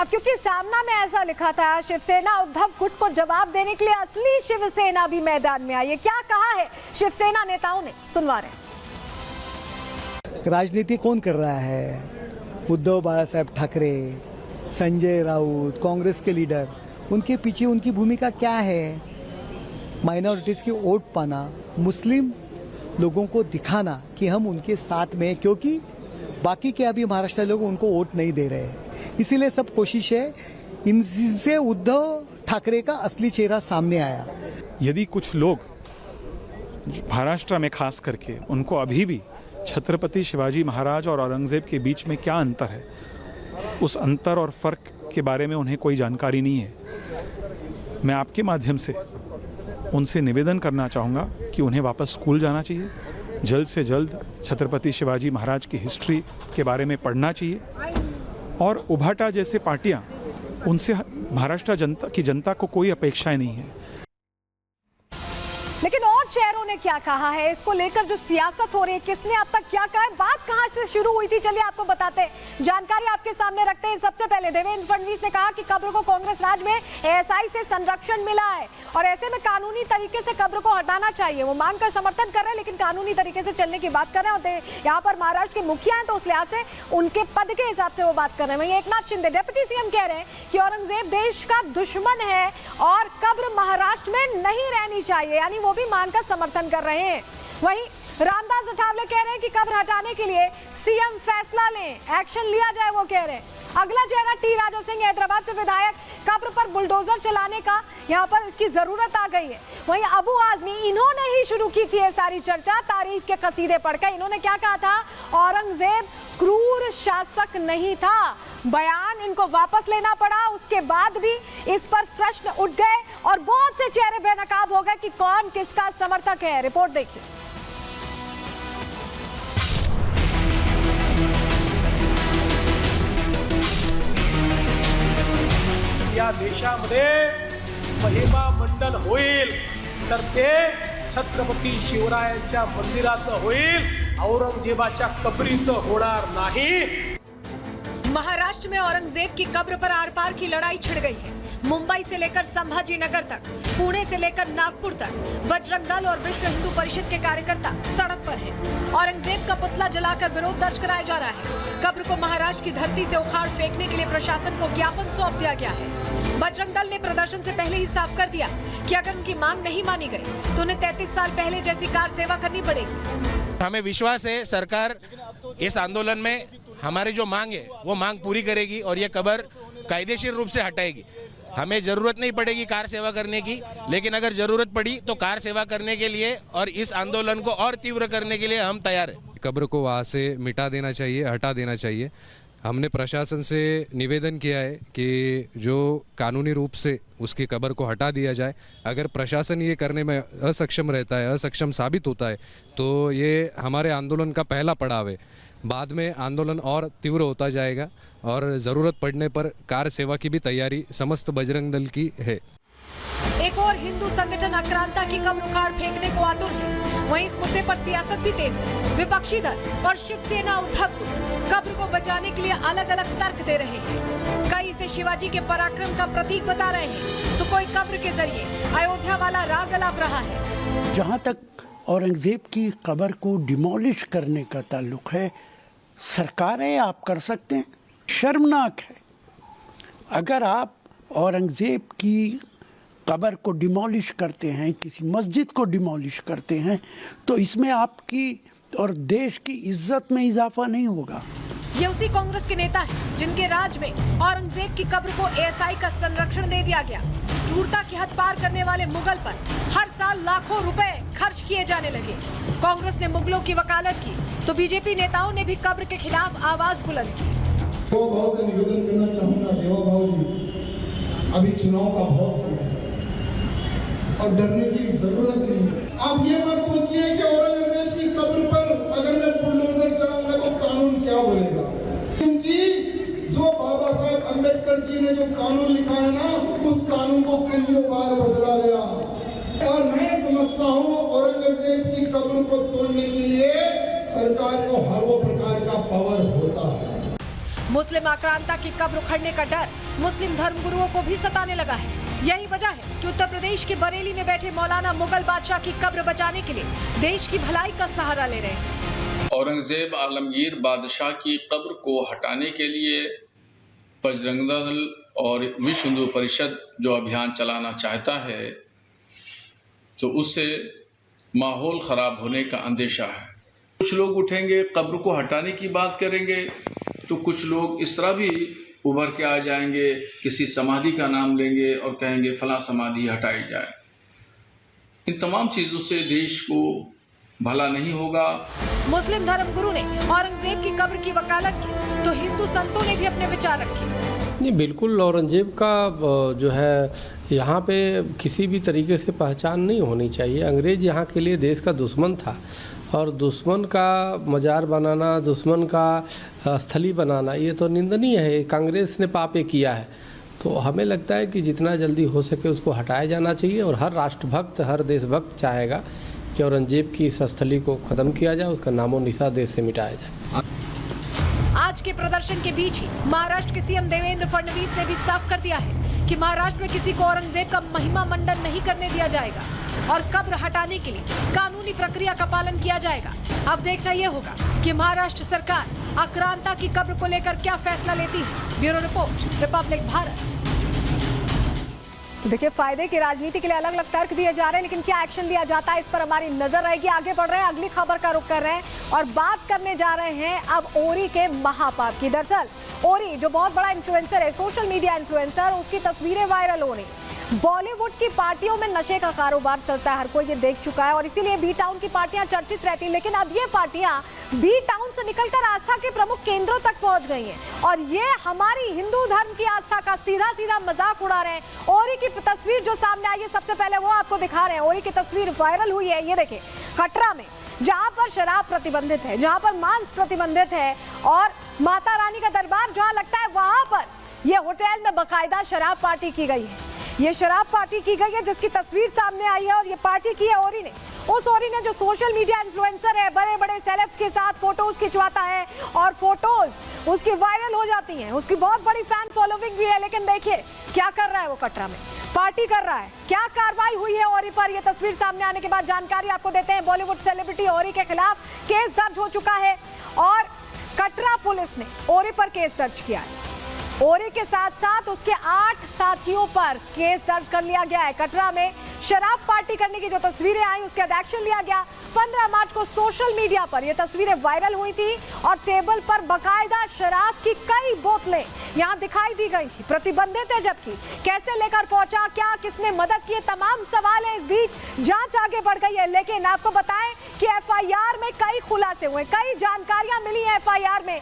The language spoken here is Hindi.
अब क्योंकि सामना में ऐसा लिखा था, शिवसेना उद्धव गुट को जवाब देने के लिए असली शिवसेना भी मैदान में आई है। क्या कहा है शिवसेना नेताओं ने, सुनवा रहे हैं। राजनीति कौन कर रहा है? उद्धव बाला साहब ठाकरे, संजय राउत, कांग्रेस के लीडर, उनके पीछे उनकी भूमिका क्या है? माइनॉरिटीज़ की वोट पाना, मुस्लिम लोगों को दिखाना कि हम उनके साथ में हैं, क्योंकि बाकी के अभी महाराष्ट्र लोग उनको वोट नहीं दे रहे हैं। इसीलिए सब कोशिश है, इनसे उद्धव ठाकरे का असली चेहरा सामने आया। यदि कुछ लोग महाराष्ट्र में खास करके उनको अभी भी छत्रपति शिवाजी महाराज और औरंगजेब के बीच में क्या अंतर है, उस अंतर और फर्क के बारे में उन्हें कोई जानकारी नहीं है, मैं आपके माध्यम से उनसे निवेदन करना चाहूँगा कि उन्हें वापस स्कूल जाना चाहिए, जल्द से जल्द छत्रपति शिवाजी महाराज की हिस्ट्री के बारे में पढ़ना चाहिए, और उभाटा जैसे पार्टियाँ, उनसे महाराष्ट्र जनता को कोई अपेक्षाएं नहीं है। लेकिन और चेहरों ने क्या कहा है इसको लेकर, जो सियासत हो रही है, किसने अब तक क्या कहा है, बात कहां से शुरू हुई थी, चलिए आपको बताते हैं, जानकारी आपके सामने रखते हैं। सबसे पहले देवेंद्र फडणवीस ने कहा कि कब्र को कांग्रेस राज में एएसआई से संरक्षण मिला है और ऐसे में कानूनी तरीके से कब्र को हटाना चाहिए। वो मांग का समर्थन कर रहे हैं, लेकिन कानूनी तरीके से चलने की बात कर रहे हैं। और यहाँ पर महाराष्ट्र के मुखिया हैं, तो उस लिहाज से उनके पद के हिसाब से वो बात कर रहे हैं। वहीं एकनाथ शिंदे डिप्टी सीएम कह रहे हैं कि औरंगजेब देश का दुश्मन है और कब्र महाराष्ट्र में नहीं रहनी चाहिए, यानी वो भी मांग का समर्थन कर रहे हैं। वहीं रामदास अठावले कह रहे हैं कि कब्र हटाने के लिए सीएम फैसला लें, एक्शन लिया जाए, वो कह रहे हैं। अगला चेहरा टी राजा सिंह, हैदराबाद से विधायक, कब्र पर बुलडोजर चलाने का यहाँ पर इसकी जरूरत आ गई है। वहीं अबू आजमी, इन्होंने ही शुरू की थी ये सारी चर्चा, तारीफ के कसीदे पढ़कर। इन्होंने क्या कहा था, औरंगजेब क्रूर शासक नहीं था, बयान इनको वापस लेना पड़ा, उसके बाद भी इस पर प्रश्न उठ गए और बहुत से चेहरे बेनकाब हो गए कि कौन किसका समर्थक है। रिपोर्ट देखिए। या देशामध्ये महिमा मंडल होईल तर ते छत्रपती शिवरायांच्या मंदिराचं होईल, औरंगजेबाच्या कबरीचं होणार नाही। महाराष्ट्र में औरंगजेब की कब्र पर आर पार की लड़ाई छिड़ गई है। मुंबई से लेकर संभाजीनगर तक, पुणे से लेकर नागपुर तक बजरंग दल और विश्व हिंदू परिषद के कार्यकर्ता सड़क पर हैं। औरंगजेब का पुतला जलाकर विरोध दर्ज कराया जा रहा है। कब्र को महाराष्ट्र की धरती से उखाड़ फेंकने के लिए प्रशासन को ज्ञापन सौंप दिया गया है। बजरंग दल ने प्रदर्शन से पहले ही साफ कर दिया कि अगर उनकी मांग नहीं मानी गई तो उन्हें 33 साल पहले जैसी कार सेवा करनी पड़ेगी। हमें विश्वास है सरकार इस आंदोलन में हमारी जो मांग है वो मांग पूरी करेगी और ये कब्र कायदेशीर रूप से हटाएगी। हमें जरूरत नहीं पड़ेगी कार सेवा करने की, लेकिन अगर जरूरत पड़ी तो कार सेवा करने के लिए और इस आंदोलन को और तीव्र करने के लिए हम तैयार हैं। कब्र को वहाँ से मिटा देना चाहिए, हटा देना चाहिए। हमने प्रशासन से निवेदन किया है कि जो कानूनी रूप से उसकी कब्र को हटा दिया जाए। अगर प्रशासन ये करने में असक्षम रहता है, असक्षम साबित होता है, तो ये हमारे आंदोलन का पहला पड़ाव है। बाद में आंदोलन और तीव्र होता जाएगा और ज़रूरत पड़ने पर कार सेवा की भी तैयारी समस्त बजरंग दल की है। एक और हिंदू संगठन आक्रांता की कब्र उखाड़ फेंकने को आतुर है। वहीं इस मुद्दे पर सियासत भी तेज है। विपक्षी दल और शिवसेना उद्धव को कब्र को बचाने के लिए अलग अलग तर्क दे रहे हैं। कई इसे शिवाजी के पराक्रम का प्रतीक बता रहे हैं, तो कोई कब्र के जरिए अयोध्या वाला राग अलाप रहा है। जहाँ तक औरंगजेब की कब्र को डिमोलिश करने का ताल्लुक है, सरकारें आप कर सकते हैं। शर्मनाक है अगर आप औरंगजेब की कब्र को डिमोलिश करते हैं, किसी मस्जिद को डिमोलिश करते हैं, तो इसमें आपकी और देश की इज्जत में इजाफा नहीं होगा। ये उसी कांग्रेस के नेता हैं जिनके राज में औरंगजेब की कब्र को एएसआई का संरक्षण दे दिया गया। क्रूरता की हद पार करने वाले मुगल पर हर साल लाखों रुपए खर्च किए जाने लगे। कांग्रेस ने मुगलों की वकालत की तो बीजेपी नेताओं ने भी कब्र के खिलाफ आवाज बुलंद की। देवा भाव से निवेदन करना चाहूंगा, देवा भाव जी, अभी चुनाव का बहुत समय है और डरने की जरूरत नहीं। आप ये मत सोचिए कि औरंगजेब की कब्र पर अगर मैं बुलडोजर चलाऊंगा तो कानून क्या बोलेगा, क्योंकि जो बाबा साहेब अम्बेडकर जी ने जो कानून लिखा है ना, उस कानून को कईयों बार बदला गया। और मैं समझता हूँ औरंगजेब की कब्र को तोड़ने के लिए सरकार को हर वो प्रकार का पावर होता है। मुस्लिम आक्रांता की कब्र उखड़ने का डर मुस्लिम धर्मगुरुओं को भी सताने लगा है। यही वजह है कि उत्तर प्रदेश के बरेली में बैठे मौलाना मुगल बादशाह की कब्र बचाने के लिए देश की भलाई का सहारा ले रहे हैं। औरंगजेब आलमगीर बादशाह की कब्र को हटाने के लिए बजरंग दल और विश्व हिंदू परिषद जो अभियान चलाना चाहता है, तो उससे माहौल ख़राब होने का अंदेशा है। कुछ लोग उठेंगे, कब्र को हटाने की बात करेंगे, तो कुछ लोग इस तरह भी उभर के आ जाएंगे, किसी समाधि का नाम लेंगे और कहेंगे फला समाधि हटाई जाए। इन तमाम चीज़ों से देश को भला नहीं होगा। मुस्लिम धर्मगुरु ने औरंगजेब की कब्र की वकालत की, तो हिंदू संतों ने भी अपने विचार रखे। नहीं, बिल्कुल औरंगजेब का जो है यहाँ पे किसी भी तरीके से पहचान नहीं होनी चाहिए। अंग्रेज यहाँ के लिए देश का दुश्मन था और दुश्मन का मजार बनाना, दुश्मन का स्थली बनाना, ये तो निंदनीय है। कांग्रेस ने पाप किया है, तो हमें लगता है कि जितना जल्दी हो सके उसको हटाया जाना चाहिए और हर राष्ट्रभक्त, हर देशभक्त चाहेगा कि औरंगजेब की इस स्थली को ख़त्म किया जाए, उसका नामो निशा देश से मिटाया जाए। आज के प्रदर्शन के बीच ही महाराष्ट्र के सीएम देवेंद्र फडणवीस ने भी साफ कर दिया है कि महाराष्ट्र में किसी को औरंगजेब का महिमा मंडन नहीं करने दिया जाएगा और कब्र हटाने के लिए कानूनी प्रक्रिया का पालन किया जाएगा। अब देखना यह होगा कि महाराष्ट्र सरकार आक्रांता की कब्र को लेकर क्या फैसला लेती है। Bureau report, Republic Bharat. देखिए, फायदे की राजनीति के लिए अलग अलग तर्क दिए जा रहे हैं, लेकिन क्या एक्शन लिया जाता है इस पर हमारी नजर रहेगी। आगे बढ़ रहे हैं, अगली खबर का रुख कर रहे हैं और बात करने जा रहे हैं अब ओरी के महापाप की। दरअसल ओरी जो बहुत बड़ा इन्फ्लुएंसर है, सोशल मीडिया इन्फ्लुएंसर, उसकी तस्वीरें वायरल हो रही। बॉलीवुड की पार्टियों में नशे का कारोबार चलता है, हर कोई ये देख चुका है और इसीलिए बी टाउन की पार्टियां चर्चित रहती हैं। लेकिन अब ये पार्टियां बी टाउन से निकलकर आस्था के प्रमुख केंद्रों तक पहुंच गई हैं और ये हमारी हिंदू धर्म की आस्था का सीधा सीधा मजाक उड़ा रहे हैं। ओरी की तस्वीर जो सामने आई है, सबसे पहले वो आपको दिखा रहे हैं। ओरी की तस्वीर वायरल हुई है, ये देखिए, कटरा में जहां पर शराब प्रतिबंधित है, जहां पर मांस प्रतिबंधित है और माता रानी का दरबार जहां लगता है, वहां पर यह होटल में बाकायदा शराब पार्टी की गई है। ये शराब पार्टी की गई है जिसकी तस्वीर सामने आई है और ये पार्टी की है ओरी ने। उस ओरी ने जो सोशल मीडिया इन्फ्लुएंसर है, बड़े बड़े सेलेब्स के साथ फोटोज खिंचवाता है और फोटोज उसकी वायरल हो जाती हैं, उसकी बहुत बड़ी फैन फॉलोइंग भी है। लेकिन देखिए क्या कर रहा है वो, कटरा में पार्टी कर रहा है। क्या कार्रवाई हुई है ओरी पर, यह तस्वीर सामने आने के बाद जानकारी आपको देते हैं। बॉलीवुड सेलिब्रिटी ओरी के खिलाफ केस दर्ज हो चुका है और कटरा पुलिस ने ओरी पर केस दर्ज किया है। ओरी के साथ साथ उसके 8 साथियों पर केस दर्ज कर लिया गया है। कटरा में शराब पार्टी करने की जो तस्वीरें आई, उसका एक्शन लिया गया। 15 मार्च को सोशल मीडिया पर ये तस्वीरें वायरल हुई थी और टेबल पर बाकायदा शराब की कई बोतलें यहां दिखाई दी गई थी। प्रतिबंधित है, जबकि कैसे लेकर पहुंचा, क्या किसने मदद की, तमाम सवाल है। इस बीच जांच आगे बढ़ गई है, लेकिन आपको बताएं कि एफआईआर में कई खुलासे हुए, कई जानकारियां मिली है एफआईआर में।